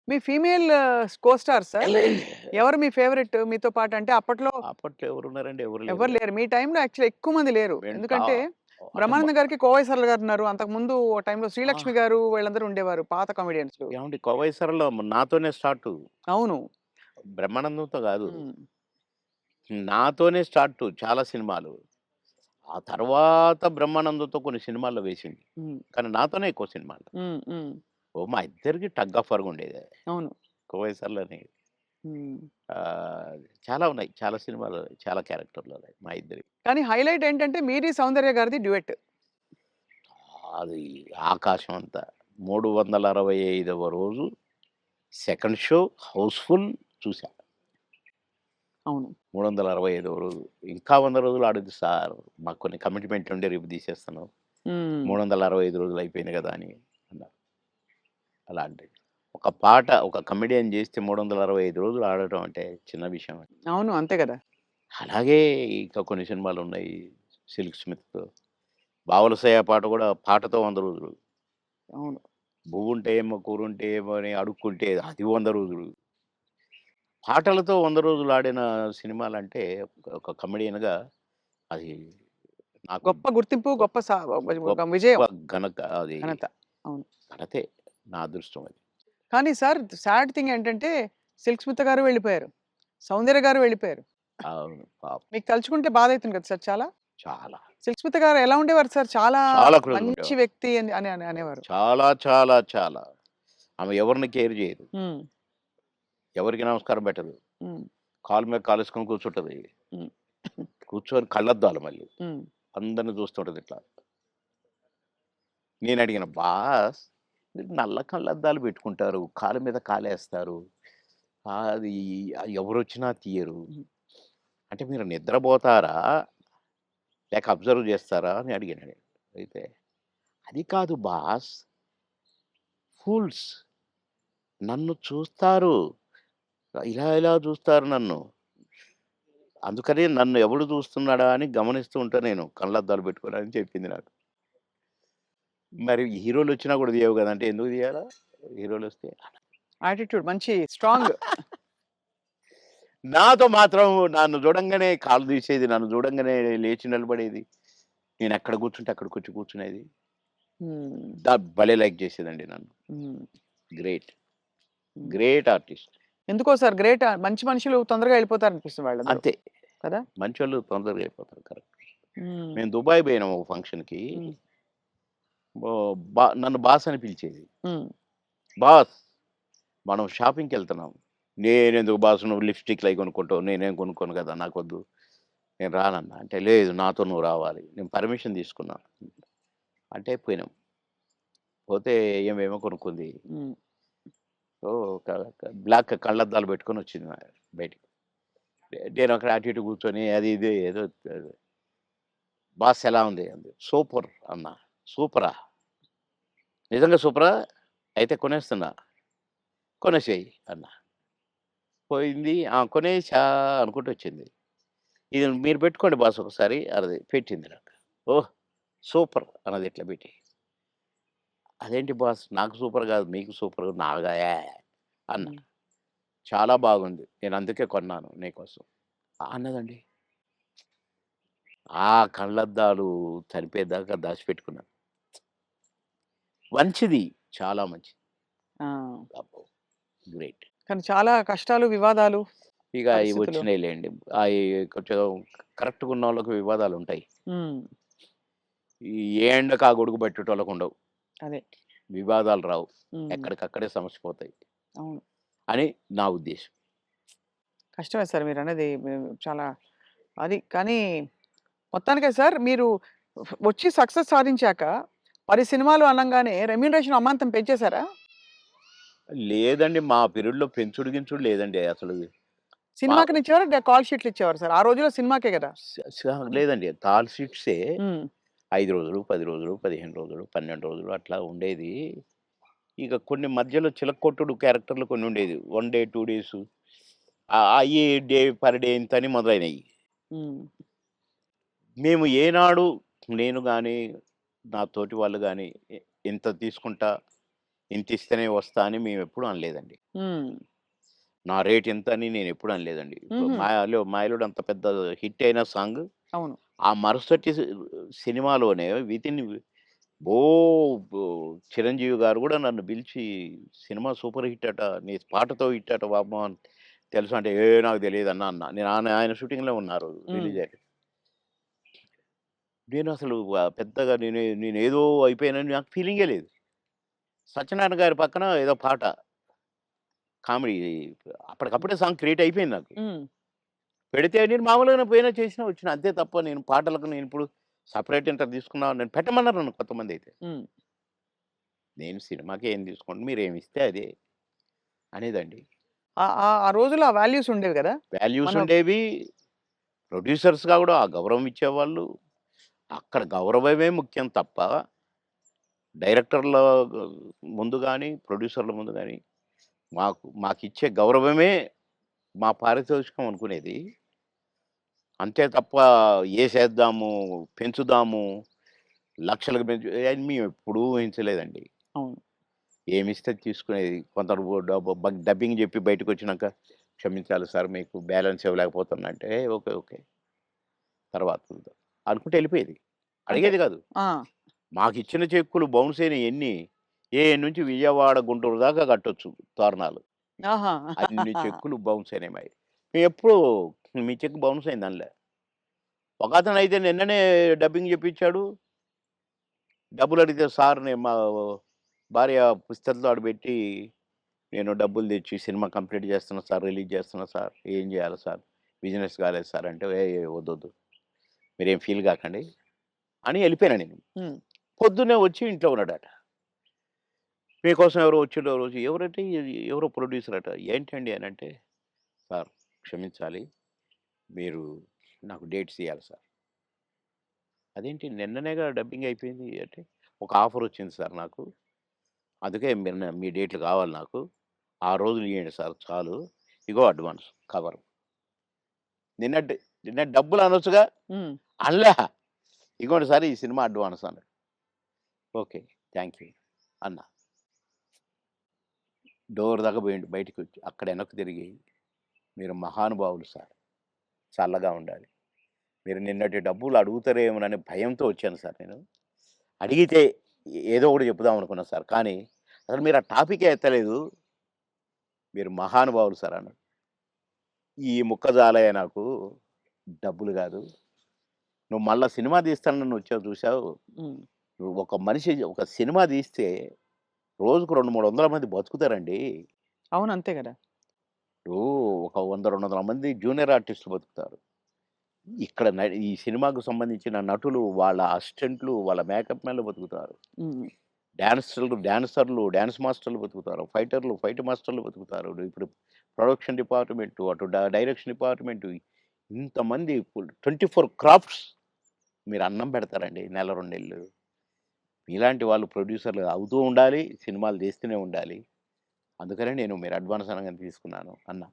మీ female కో stars sir? ఎవరు మీ favourite మీతో పాటు? అంటే అప్పట్లో అప్పట్లో ఎవరున్నారండి? ఎవరు లేరు ఎవరు కదా! లేరు. మీ టైమ్‌లో యాక్చువల్లీ ఎక్కువ మంది లేరు. మేము చా ఎందుకంటే అంటే బ్రహ్మానందం గారికి కోవై సరళ గారున్నారు. అంతకుముందు ఓ టైమ్‌లో ఆ! శ్రీలక్ష్మి గారు వీళ్ళందరూ ఉండేవారు పాత కామెడియన్సు. ఏవండీ 'కోవై సరళ' నాతోనే స్టార్టు. అవును. బ్రహ్మానందంతో గాదు. హ్మ్. నాతోనే స్టార్టు చాలా సినిమాలు. ఆ తర్వాత బ్రహ్మానందంతో కొన్ని సినిమాల్లో వేసింది. హ్మ్. కానీ నాతోనే ఎక్కువ సినిమాలు. హ్మ్. హ్మ్. మా ఇద్దరికి టగ్ ఆఫ్ వార్‌గా ఉండేది. అవును. 'కోవై సరళని' హ్మ్. ఆహ్, చాలా ఉన్నాయి. చాలా సినిమాలు, చాలా క్యారెక్టర్‌లు ఉన్నాయి మా ఇద్దరివి. కానీ హైలైట్ ఏంటంటే మీది సౌందర్య గారిది డ్యూయెట్. అది ఆకాశం అంత. 365వ రోజు సెకండ్ షో హౌస్‌ఫుల్ చూసా. అవును. 365వ రోజు. ఇంకా 100 రోజులు ఆడొద్దు సార్. మాకు కొన్ని కమిట్మెంట్ ఉండి రేపు తీసేస్తున్నాం. హ్మ్. 365 రోజులు అయిపోయింది కదా! అని అన్నారు. అలాంటిది. ఒక పాట ఒక కమెడియన్ చేస్తే 365 రోజులు ఆడటం అంటే చిన్న విషయమా? అవును. అంతే గదా! అలాగే ఇంకా కొన్ని సినిమాలున్నాయి. 'సిల్క్ స్మిత్', 'బావలసయ్య' పాట కూడా పాటతో 100 రోజులు. అవును. 'బువ్వుంటే ఏమో కూరుంటే ఏమో' అని అడుక్కుంటే అది 100 రోజులు. పాటలతో 100 రోజులు ఆడిన సినిమాలంటే ఒక కమెడియన్‌గా అది నాకు గొప్ప గుర్తింపు, గొప్ప గొప్ప గొప్ప విజయం. అది ఘనత. అవును. ఘనతే. నా అదృష్టం అది. కానీ సార్ సాడ్ థింగ్ ఏంటంటే 'సిల్క్ స్మిత' గారు వెళ్ళిపోయారు. 'సౌందర్య' గారు వెళ్ళిపోయారు. అవును. పాపం. మీకు తలుచుకుంటే బాధైతుంది కదా సార్ చాలా? చాలా. 'సిల్క్ స్మిత' గారు ఎలా ఉండేవారు సార్? చాలా చాలా క్లోజ్‌గా మంచి ఉండేవారు. వ్యక్తి అని అనేవారు. చాలా, చాలా, చాలా. ఆమె ఎవరిని కేర్ చేయదు. హ్మ్. ఎవరికీ నమస్కారం పెట్టదు. హ్మ్. కాలు మీద కాలేసుకొని కూర్చుంటది. హ్మ్. కూర్చొని కళ్ళద్దాలు మళ్ళీ. హ్మ్. అందరిని చూస్తుంటది ఇట్లా. నేనడిగిన, "బాస్ మీరు నల్ల కళ్ళద్దాలు పెట్టుకుంటారు. కాలు మీద కాలేస్తారు. అది ఎవరొచ్చినా తీయరు. హ్మ్. అంటే మీరు నిద్రపోతారా? లేక అబ్జర్వ్ చేస్తారా?" అని అడిగాను నేను. అయితే, "అది కాదు బాస్ ఫూల్స్ నన్ను చూస్తారు. ఇలా ఇలా చూస్తారు నన్ను. అందుకని నన్ను ఎవడు చూస్తున్నాడా అని గమనిస్తూ ఉంటా నేను కళ్ళద్దాలు పెట్టుకొని" అని చెప్పింది నాకు. మరి హీరోలొచ్చినా కూడా తీయవు గదా! అంటే ఎందుకు తీయాలా? హీరోలొస్తే? యాటిట్యూడ్ మంచి స్ట్రాంగ్. నాతో మాత్రం నన్ను చూడంగానే కాళ్ళు తీసేది. నన్ను చూడంగానే లేచి నిలబడేది. నేనెక్కడ కూర్చుంటే అక్కడికొచ్చి కూర్చునేది. హ్మ్. భలే లైక్ చేసేదండి నన్ను. హ్మ్. గ్రేట్. హ్మ్. Great artist. ఎందుకో సార్ గ్రేట్ మంచి మనుషులు తొందరగా వెళ్ళిపోతారనిపిస్తుంది వాళ్ళందరూ. అంతే. కదా! మంచోళ్ళు తొందరగా అయిపోతారు. కరెక్ట్. హ్మ్. మేము దుబాయ్ పోయినాం ఒక ఫంక్షన్‌కి. హ్మ్. నన్ను బాస్ అని పిలిచేది. హ్మ్. బాస్ మనం షాపింగ్‌కెళ్తున్నాం. నేనెందుకు బాస్ నువ్వు లిప్‌స్టిక్‌లయి కొనుక్కుంటావు. నేనేం కొనుక్కోను కదా! నాకొద్దు. నేను రానన్నా. అంటే లేదు నాతో నువ్వు రావాలి. నేను పర్మిషన్ తీసుకున్నా. అంటే పోయినాం. పోతే ఈమేమో కొనుక్కుంది. హ్మ్. ఓహ్! బ్లాక్ కళ్ళద్దాలు పెట్టుకొనొచ్చింది బయటికి. నేనక్కడ అటు ఇటు కూర్చొని అది ఇది ఏదో బాస్ ఎలా ఉంది అంది. సూపర్ అన్నా. సూపరా? నిజంగా సూపరా? అయితే కొనేస్తున్నా. కొనేసేయి అన్నా. పోయింది. కొనేసా అనుకుంటూ వచ్చింది. ఇది మీరు పెట్టుకోండి బాస్ ఒకసారి అన్నది. పెట్టింది నాకు. ఓహ్! సూపర్ అన్నది ఇట్లా పెట్టి. అదేంటి బాస్ నాకు సూపర్ కాదు మీకు సూపర్ నాగా అన్నా. హ్మ్. చాలా బాగుంది. నేను అందుకే కొన్నాను నీకోసం. అన్నదండి. ఆ కళ్ళద్దాలు చనిపోయేదాకా దాచిపెట్టుకున్నాను. మంచిది. చాలా మంచిది. ఆ! అబ్బో! గ్రేట్. కానీ చాలా కష్టాలు, వివాదాలు, ఇక ఇవి పరిస్థితులు. వచ్చినాయిలెండి. అయి కొంచెం కరెక్ట్‌గా ఉన్నోళ్ళకి వివాదాలుంటాయి. హ్మ్. ఏ ఎండకు ఆ గొడుగు పట్టేటోళ్ళకుండవు. అదే. వివాదాలు రావు. హ్మ్. ఎక్కడికక్కడే సమస్య పోతాయి అవును. అని నా ఉద్దేశం. కష్టమే సార్ మీరన్నది చాలా అది కానీ మొత్తానికే సార్ మీరు వచ్చి సక్సెస్ సాధించాక 10 సినిమాలు అనంగానే రెమ్యూనరేషన్ అమాంతం పెంచేసారా? లేదండి మా పీరియడ్‌లో పెంచుడు గించుడు లేదండి అసలు. మా సినిమాకినిచ్చేవారా? కాల్ షీట్లు ఇచ్చేవారా సార్? ఆ రోజుల్లో సినిమాకే గదా! స స లేదండి. కాల్ షీట్సే హ్మ్. 5 రోజులు, 10 రోజులు, 15 రోజులు, 12 రోజులు అట్లా ఉండేది. ఇక కొన్ని మధ్యలో చిలక్కొట్టుడు క్యారెక్టర్‌లు కొన్నుండేది. 1 డే, 2 డేసు అయ్యి డే పర్ డే ఇంతని మొదలైనయి. హ్మ్. మేము ఏనాడు నేను గాని, నా తోటి వాళ్ళు గాని ఇంత తీసుకుంటా, ఇంత ఇస్తేనే వస్తా అని మేమెప్పుడూ అనలేదండి. హ్మ్. నా రేట్ ఇంత అని నేనెప్పుడు అనలేదండి. ఇప్పుడు హుహు. 'మాయలోడు' అంత పెద్ద హిట్ అయిన సాంగ్. అవును. ఆ మరుసటి సినిమాలోనే వితిన్ ఓహ్! చిరంజీవి గారు గూడా నన్ను పిలిచి, "సినిమా సూపర్ హిట్ అట. నీ పాటతో హిట్ అట బాబు" అని తెలుసా అంటే, నాకు తెలీదన్నా" అన్నా. నేను ఆయన షూటింగ్‌లో ఉన్నారు. హ్మ్. రిలీజ్ అయ్యాక. నేనసలు పెద్దగా నేనేదో అయిపోయానని నాకు ఫీలింగే లేదు. సత్యనారాయణ గారి పక్కన ఏదో పాట కామెడీ అప్పటికప్పుడే సాంగ్ క్రియేట్ అయిపోయింది నాకు. హ్మ్. పెడితే నేను మామూలుగానే పోయినా, చేసినా, వచ్చినా. అంతే తప్ప నేను పాటలకు నేనిప్పుడు సెపరేట్ ఇంత తీసుకున్నా నన్ను పెట్టమన్నారు నన్ను కొంతమందైతే. హ్మ్. నేను సినిమాకి ఏం తీసుకోండి మీరేమిస్తే అదే అనేదండి. ఆ ఆ ఆ రోజుల్లో ఆ వాల్యూస్ ఉండేవి గదా! వాల్యూస్ మన ఉండేవి. ప్రొడ్యూసర్స్‌గా గూడా ఆ గౌరవం ఇచ్చేవాళ్ళు. అక్కడ గౌరవమే ముఖ్యం తప్ప, డైరెక్టర్ల ముందు గాని, ప్రొడ్యూసర్ల ముందు గాని, మాకిచ్చే గౌరవమే మా పారితోషికం అనుకునేది. అంతే తప్ప ఏసేద్దాము, పెంచుదాము, లక్షలకు అని మేమెప్పుడూ ఊహించలేదండి. అవును. ఏమిస్తే తీసుకునేది. కొందరు డబ్బింగ్ జెప్పి బయటకొచ్చినాక, "క్షమించాలి సార్ మీకు బ్యాలెన్స్ ఇవ్వలేకపోతున్నా" అంటే, ఓకే. ఓకే. తర్వాత చూద్దాం అనుకుంటే ఎళ్ళిపోయేది. అంటే అడిగేది గాదు. ఆ! మాకిచ్చిన చెక్కులు బౌన్స్ అయినయి ఎన్ని, నుంచి విజయవాడ, గుంటూరు దాకా కట్టొచ్చు తోరణాలు. ఆహా! అన్ని చెక్కులు బౌన్స్ అయినాయి మాయి. మేమెప్పుడు మీ చెక్ బౌన్స్ అయిందనలే. ఒకతనయితే నిన్ననే డబ్బింగ్ జెప్పించాడు. డబ్బులడిగితే సార్ నేను మా భార్య పుస్తకంలో ఆడ బెట్టి, నేను డబ్బులు తెచ్చి సినిమా కంప్లీట్ చేస్తున్నా సార్, రిలీజ్ చేస్తున్నా సార్. ఏం జేయాలి సార్? బిజినెస్ కాలేదు సార్ అంటే, వద్దొద్దు. మీరేం ఫీల్ గాకండి అని ఎళ్ళిపోయాను నేను. హ్మ్. పొద్దున్నే వచ్చి ఇంట్లో ఉన్నాడట. మీకోసం ఎవరో వచ్చిండ్రు ఓ రోజు. ఎవరంటే ఎవరో ప్రొడ్యూసర్ అట. ఏంటండి అనంటే, సార్ క్షమించాలి. మీరు నాకు డేట్స్ ఇయ్యాలి సార్. అదేంటి నిన్ననేగా డబ్బింగ్ అయిపోయింది అంటే, ఒక ఆఫర్ వచ్చింది సార్ నాకు. అందుకే మీ డేట్లు కావాలి నాకు. ఆ రోజులు ఇయ్యండి సార్ చాలు. ఇగో అడ్వాన్స్ కవరు. నిన్నటి నిన్న డబ్బులు అనొచ్చుగా? హ్మ్. అనలా. ఇగోండి సార్ ఈ సినిమా అడ్వాన్స్ అన్నాడు. ఓకే. థాంక్ యూ అన్నా. డోర్ దాకా పోయిండు బయటికొచ్చి. అక్కడ వెనక్కి తిరిగి, మీరు మహానుభావులు సార్. చల్లగా ఉండాలి. మీరు నిన్నటి డబ్బులు అడుగుతారేమోననే భయంతో వచ్చాను సార్ నేను. అడిగితే ఏదో ఒకటి చెప్పుదాం అనుకున్నా సార్. కానీ అసలు మీరు ఆ టాపికే ఎత్తలేదు. మీరు మహానుభావులు సార్ అన్నాడు. ఈ ముక్క చాలయ్య నాకు. డబ్బులు గాదు. నువ్వు మళ్ళా సినిమా తీస్తానని వచ్చావు చూసావు. హ్మ్. నువ్వు ఒక మనిషి ఒక సినిమా తీస్తే రోజుకు 200, 300 మంది బతుకుతారండి. అవును. అంతే గదా! ఇప్పుడు ఒక 100, 200 మంది జూనియర్ ఆర్టిస్టులు బతుకుతారు. ఇక్కడ ఈ సినిమాకు సంబంధించిన నటులు, వాళ్ళ అసిస్టెంట్లు, వాళ్ళ మేకప్ మ్యాన్‌లు బతుకుతారు. హ్మ్. డాన్సర్లు, డాన్స్ మాస్టర్‌లు బతుకుతారు. ఫైటర్లు, ఫైట్ మాస్టర్‌లు బతుకుతారు. ఇప్పుడు ప్రొడక్షన్ డిపార్ట్‌మెంటు, అటు డైరెక్షన్ డిపార్ట్‌మెంటు ఇంతమంది 24 క్రాఫ్ట్స్ మీరు అన్నం పెడతారండి నెల, 2 నెలలు. మీలాంటి వాళ్ళు ప్రొడ్యూసర్‌లు అవుతూ ఉండాలి. సినిమాలు తీస్తూనే ఉండాలి. అందుకనే నేను మీరు అడ్వాన్స్ అనంగానే తీసుకున్నాను అన్నా.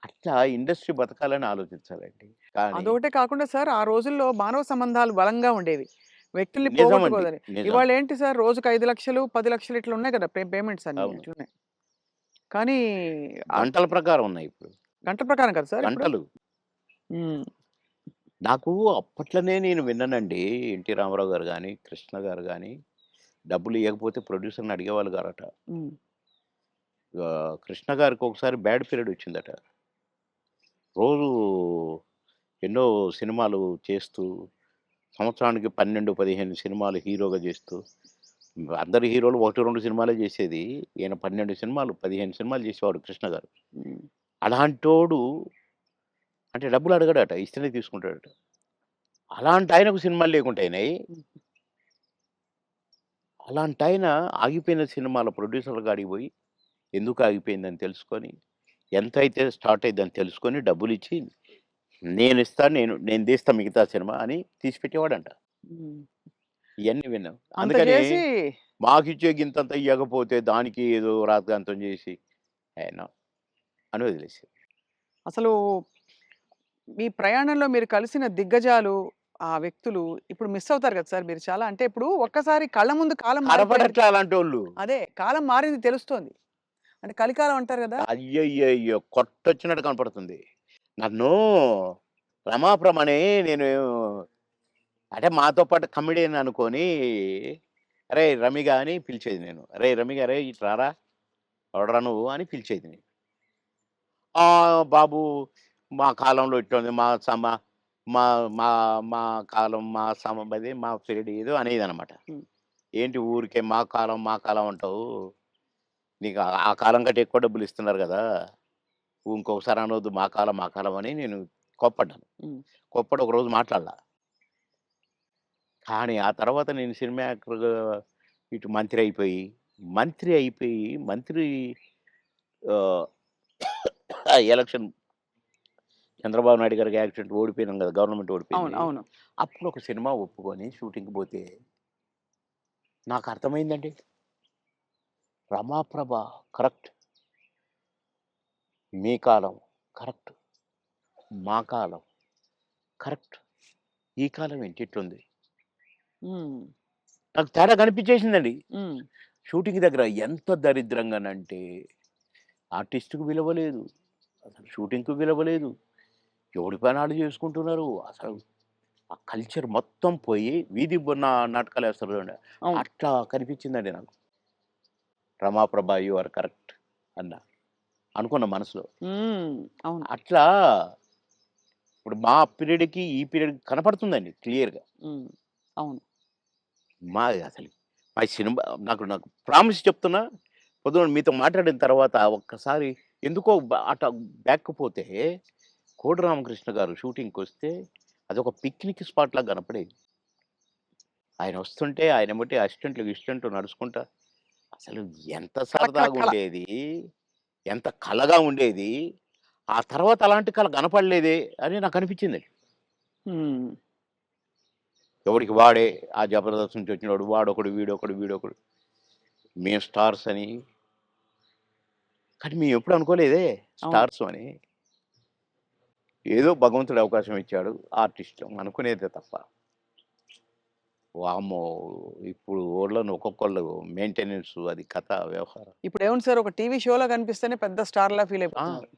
అట్లా ఇండస్ట్రీ బతకాలని ఆలోచించాలండి. కానీ అదొకటే కాకుండా సార్ ఆ రోజుల్లో మానవ సంబంధాలు బలంగా ఉండేవి. వ్యక్తుల్ని నిజమండి. పోగొట్టుకోదని. నిజం. ఇవాళేంటి సార్ రోజుకి 5,00,000, 10,00,000 ఇట్లా ఉన్నాయి కదా! పేమెంట్స్ అన్నీ అవును. ఇట్లున్నాయి. కానీ ఆహ్, గంటల ప్రకారం ఉన్నాయి ఇప్పుడు. గంట ప్రకారం కదా సార్ ఇప్పుడు? గంటలు. హ్మ్. నాకు అప్పట్లోనే నేను విన్నానండి. 'ఎన్టీ రామారావు' గారు గాని, 'కృష్ణ' గారు గాని డబ్బులు ఇయ్యకపోతే ప్రొడ్యూసర్‌ని అడిగేవాళ్ళు కారట. హ్మ్. 'కృష్ణ' గారికి ఒకసారి బ్యాడ్ పీరియడ్ వచ్చిందట. రోజు ఎన్నో సినిమాలు చేస్తూ, సంవత్సరానికి 12, 15 సినిమాలు హీరోగా చేస్తూ, అందరు హీరోలు 1, 2 సినిమాలే చేసేది. ఈయన 12 సినిమాలు, 15 సినిమాలు చేసేవాడు 'కృష్ణ' గారు. హ్మ్. అలాంటోడు అంటే డబ్బులు అడగడట. ఇస్తేనే తీసుకుంటాడట. అలాంటాయనకు సినిమాలు లేకుండా అయినాయి. హ్మ్. అలాంటాయన ఆగిపోయిన సినిమాల ప్రొడ్యూసర్‌ల కాడికి పోయి, ఎందుకు ఆగిపోయిందని తెలుసుకొని, ఎంతైతే స్టార్ట్ అయ్యిద్దని తెలుసుకొని డబ్బులిచ్చి, నేనిస్తాను నేను తీస్తా మిగతా సినిమా అని తీసి పెట్టేవాడంట. హ్మ్. ఇయన్నీ విన్నాం. అంత అందుకని చేసి మాకిచ్చే గింతంత ఇయ్యకపోతే దానికి ఏదో రాద్ధాంతం చేసి, నో అని వదిలేసారు. అసలు మీ ప్రయాణంలో మీరు కలిసిన దిగ్గజాలు ఆ వ్యక్తులు ఇప్పుడు మిస్ అవుతారు కదా సార్ మీరు చాలా. అంటే ఇప్పుడు ఒక్కసారి కళ్ళ ముందు కాలం మారిపోయింది. కనపడట్లే అలాంటోళ్ళు. అదే కాలం మారింది తెలుస్తోంది. అంటే కలికాలం అంటారు గదా! అయ్యయ్యయ్యో! కొట్టొచ్చినట్టు కనపడుతుంది. నన్ను రమాప్రమ అని నేను అంటే మాతో పాటు కమెడియన్ అనుకోని, "అరేయ్! రమిగా" అని పిలిచేది నేను. "అరేయ్! రమిగా అరేయ్! ఇటు రారా! ఎవడురా నువ్వు" అని పిలిచేది నేను. "ఆ! బాబు మా కాలంలో ఇట్లుంది. మా మా మా కాలం మా అదే మా పీరియడ్" ఏదో అనేదనమాట. హ్మ్. ఏంటి ఊరికే మా కాలం అంటావు. నీకు ఆ కాలం కంటే ఎక్కువ డబ్బులిస్తున్నారు గదా! ఇంకొకసారి అనొద్దు మా కాలం అని నేను కోప్పడ్డాను. హ్మ్. కోప్పడి ఒకరోజు మాట్లాడలా. కానీ ఆ తర్వాత నేను సినిమా యాక్టర్‌గా ఇటు మంత్రి అయిపోయి మంత్రి ఆహ్, ఎలక్షన్ చంద్రబాబు నాయుడు గారికి యాక్సిడెంట్ ఓడిపోయినాం గదా! గవర్నమెంట్ అవును. ఓడిపోయింది. అవును. అప్పుడు ఒక సినిమా ఒప్పుకొని షూటింగ్‌కి పోతే నాకర్థమైందండి. రమాప్రభ కరెక్ట్. మీ కాలం కరెక్ట్. మా కాలం కరెక్ట్. ఈ కాలం ఏంటి ఇట్లుంది. హ్మ్. నాకు తేడా కనిపించేసిందండి. హ్మ్. షూటింగ్ దగ్గర ఎంత దరిద్రంగానంటే ఆర్టిస్ట్‌కి విలువ లేదు. అసలు షూటింగ్‌కి విలువ లేదు. ఎవడి పని ఆళ్ళు చేసుకుంటున్నారు. అసలు ఆ కల్చర్ మొత్తం పోయి వీధి నాటకాలేస్తారు చూడండి. అవును. అట్లా కనిపించిందండి నాకు. 'రమాప్రభ యూ ఆర్ కరెక్ట్' అన్నా. అనుకున్న మనసులో. హ్మ్. అవును. అట్లా ఇప్పుడు మా పీరియడ్‌కి, ఈ పీరియడ్‌కి కనపడుతుందండి క్లియర్‌గా. హ్మ్. అవును. అసలు మా సినిమా నాకు ప్రామిస్ చెప్తున్నా, పొద్దున మీతో మాట్లాడిన తర్వాత ఒక్కసారి ఎందుకో అట బ్యాక్‌కి పోతే, కోడి రామకృష్ణ గారు షూటింగ్‌కొస్తే అదొక పిక్నిక్ స్పాట్‌లాగా కనపడేది. ఆయనొస్తుంటే ఆయనెమ్మటే అసిస్టెంట్లు, గిసిస్టెంట్లు నడుచుకుంటా అసలు ఎంత కళ కళ కళ. సరదాగుండేది. ఎంత కళగా ఉండేది. ఆ తర్వాత అలాంటి కళ కనపడలేదే అని నాకనిపించిందండి. హ్మ్. ఎవడికి వాడే ఆ 'జబర్దస్త్' నుంచి వచ్చినోడు వాడొకడు, వీడొకడు. మేము స్టార్స్ అని. కానీ మేమెప్పుడు అనుకోలేదే అవును. స్టార్స్ అని. ఏదో భగవంతుడు అవకాశం ఇచ్చాడు. ఆర్టిస్టులం అనుకునేదే తప్ప. వామ్మో! ఇప్పుడు ఊర్లోని ఒక్కొక్కళ్ళు మెయింటెనెన్సు అది కథ వ్యవహారం. ఇప్పుడేముంది సార్ ఒక టీవీ షోలో కనిపిస్తేనే పెద్ద స్టార్‌లా ఫీల్ ఆ! అయిపోతున్నారు.